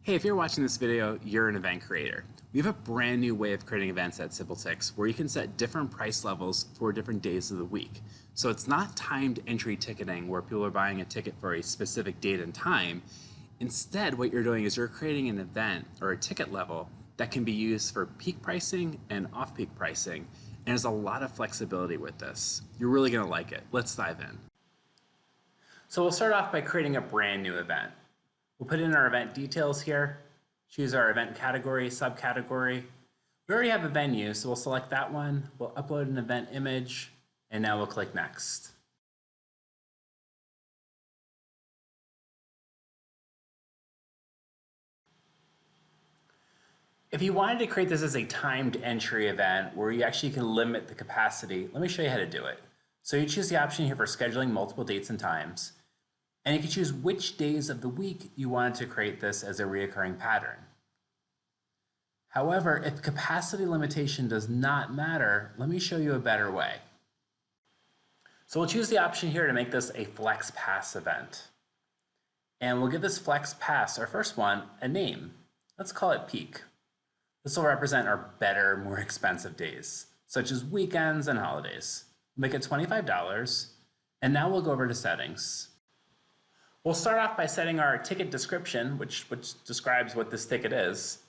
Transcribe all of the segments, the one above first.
Hey, if you're watching this video, you're an event creator. We have a brand new way of creating events at SimpleTix where you can set different price levels for different days of the week. So it's not timed entry ticketing where people are buying a ticket for a specific date and time. Instead, what you're doing is you're creating an event or a ticket level that can be used for peak pricing and off-peak pricing. And there's a lot of flexibility with this. You're really going to like it. Let's dive in. So we'll start off by creating a brand new event. We'll put in our event details here, choose our event category, subcategory. We already have a venue, so we'll select that one. We'll upload an event image, and now we'll click Next. If you wanted to create this as a timed entry event where you actually can limit the capacity, let me show you how to do it. So you choose the option here for scheduling multiple dates and times. And you can choose which days of the week you wanted to create this as a reoccurring pattern. However, if capacity limitation does not matter, let me show you a better way. So we'll choose the option here to make this a Flex Pass event. And we'll give this Flex Pass, our first one, a name. Let's call it Peak. This will represent our better, more expensive days, such as weekends and holidays. Make it $25, and now we'll go over to settings. We'll start off by setting our ticket description, which describes what this ticket is.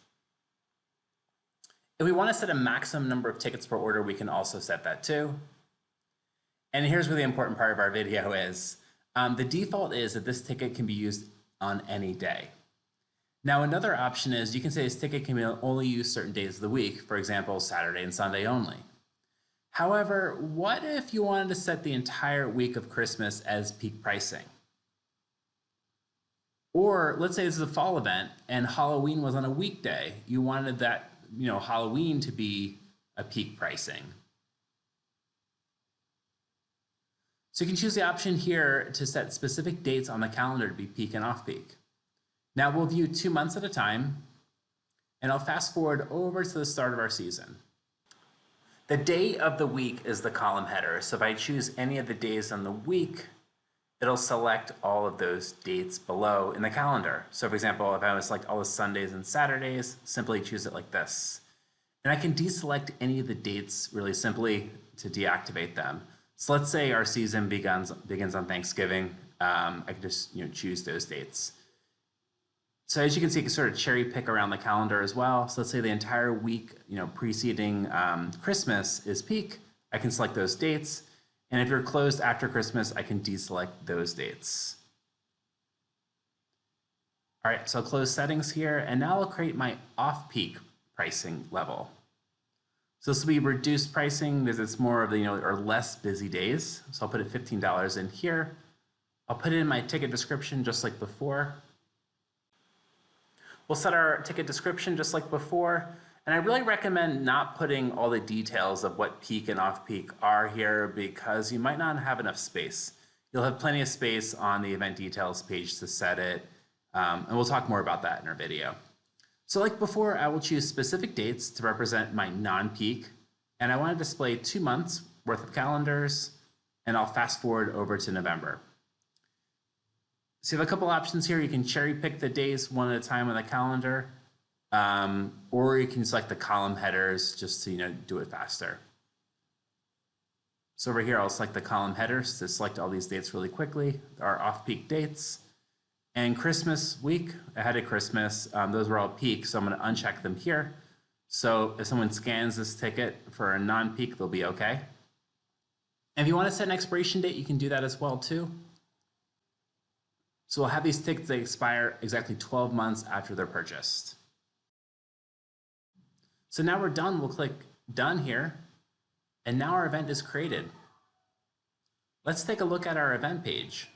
If we want to set a maximum number of tickets per order, we can also set that too. And here's where the important part of our video is. The default is that this ticket can be used on any day. Now, another option is you can say this ticket can be only used certain days of the week, for example, Saturday and Sunday only. However, what if you wanted to set the entire week of Christmas as peak pricing? Or let's say this is a fall event and Halloween was on a weekday. You wanted that, Halloween to be a peak pricing. So you can choose the option here to set specific dates on the calendar to be peak and off peak. Now we'll view 2 months at a time, and I'll fast forward over to the start of our season. The day of the week is the column header. So if I choose any of the days on the week, it'll select all of those dates below in the calendar. So for example, if I was select all the Sundays and Saturdays, simply choose it like this. And I can deselect any of the dates really simply to deactivate them. So let's say our season begins on Thanksgiving. I can just choose those dates. So as you can see, you can sort of cherry pick around the calendar as well. So let's say the entire week preceding Christmas is peak. I can select those dates. And if you're closed after Christmas, I can deselect those dates. All right, so I'll close settings here, and now I'll create my off-peak pricing level. So this will be reduced pricing because it's more of the or less busy days. So I'll put it $15 in here. I'll put it in my ticket description just like before. We'll set our ticket description just like before. And I really recommend not putting all the details of what peak and off-peak are here because you might not have enough space. You'll have plenty of space on the event details page to set it, and we'll talk more about that in our video. So like before, I will choose specific dates to represent my non-peak, and I want to display 2 months worth of calendars, and I'll fast forward over to November. So you have a couple options here. You can cherry pick the days one at a time on the calendar. Or you can select the column headers just to do it faster. So over here, I'll select the column headers to select all these dates really quickly, our off-peak dates. And Christmas week, ahead of Christmas, those were all peak, so I'm going to uncheck them here. So if someone scans this ticket for a non-peak, they'll be okay. And if you want to set an expiration date, you can do that as well too. So we'll have these tickets that expire exactly 12 months after they're purchased. So now we're done. We'll click Done here, and now our event is created. Let's take a look at our event page.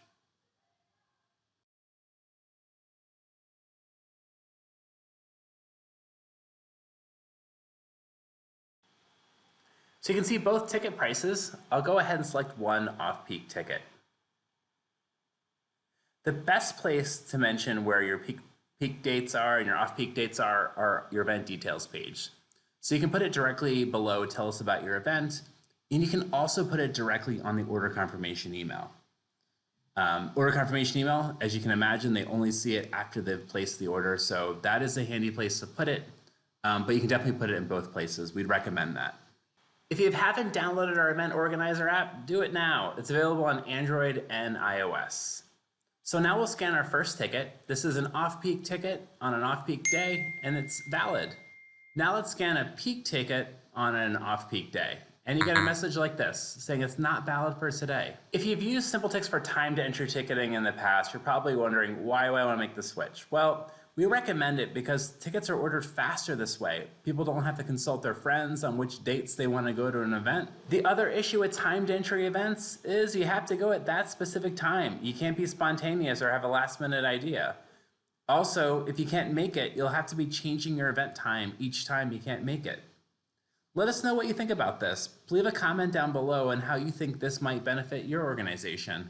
So you can see both ticket prices. I'll go ahead and select one off-peak ticket. The best place to mention where your peak dates are and your off-peak dates are your event details page. So you can put it directly below, tell us about your event, and you can also put it directly on the order confirmation email. Order confirmation email, as you can imagine, they only see it after they've placed the order. So that is a handy place to put it, but you can definitely put it in both places. We'd recommend that. If you haven't downloaded our event organizer app, do it now. It's available on Android and iOS. So now we'll scan our first ticket. This is an off-peak ticket on an off-peak day, and it's valid. Now let's scan a peak ticket on an off-peak day. And you get a message like this saying it's not valid for today. If you've used SimpleTix for time to entry ticketing in the past, you're probably wondering, why do I want to make the switch? Well, we recommend it because tickets are ordered faster this way. People don't have to consult their friends on which dates they want to go to an event. The other issue with timed entry events is you have to go at that specific time. You can't be spontaneous or have a last minute idea. Also, if you can't make it, you'll have to be changing your event time each time you can't make it. Let us know what you think about this. Leave a comment down below on how you think this might benefit your organization.